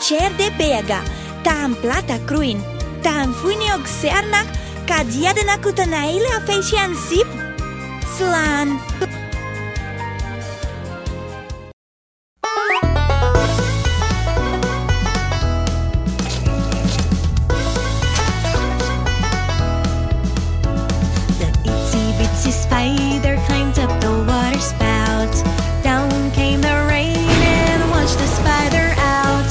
cer de Beag, tam plata cruin, tam fuiniog sernac, ca diadena cutanaile a feician sip, slan. Spider climbed up the water spout. Down came the rain and washed the spider out.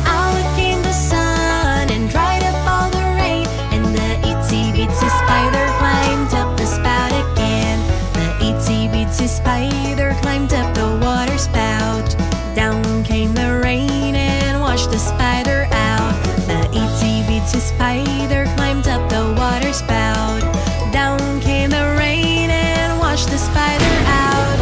Out came the sun and dried up all the rain. And the itsy bitsy spider climbed up the spout again. The itsy bitsy spider climbed up the water spout. Down came the rain and washed the spider out. The itsy bitsy spider climbed up the water spout. Down came the rain and washed the spider out.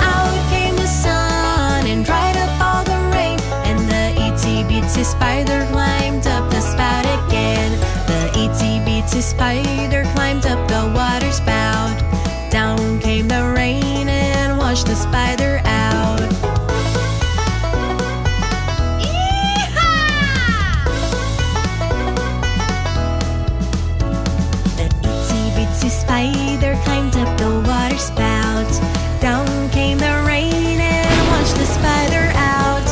Out came the sun and dried up all the rain. And the itsy bitsy spider climbed up the spout again. The itsy bitsy spider climbed up the water spout. Down came the rain and washed the spider out. Spider climbed up the water spout. Down came the rain and washed the spider out.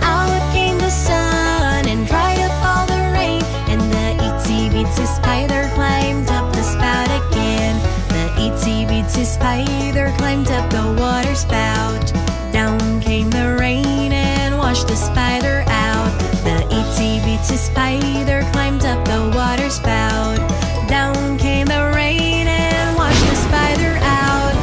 Out came the sun and dried up all the rain. And the itsy bitsy spider climbed up the spout again. The itsy bitsy spider climbed up the water spout. Down came the rain and washed the spider out. The itsy bitsy spider climbed up the water spout. Down came the rain and washed the spider out.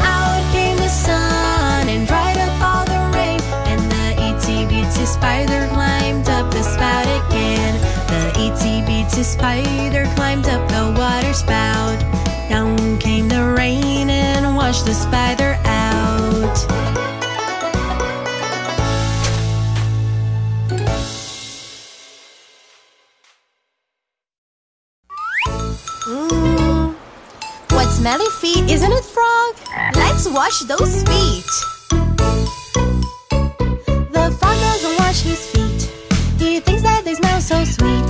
Out came the sun and dried up all the rain. And the itsy bitsy spider climbed up the spout again. The itsy bitsy spider climbed up the water spout. Down came the rain and washed the spider out. What smelly feet, isn't it, Frog? Let's wash those feet. The frog doesn't wash his feet. He thinks that they smell so sweet.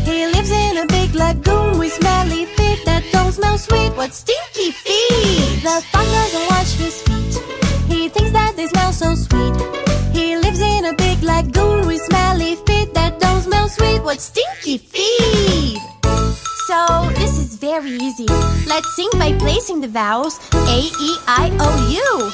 He lives in a big lagoon with smelly feet that don't smell sweet. What stinky feet! The frog doesn't wash his feet. He thinks that they smell so sweet. He lives in a big lagoon with smelly feet that don't smell sweet. What stinky feet! So, this is very easy. Let's sing by placing the vowels A, E, I, O, U.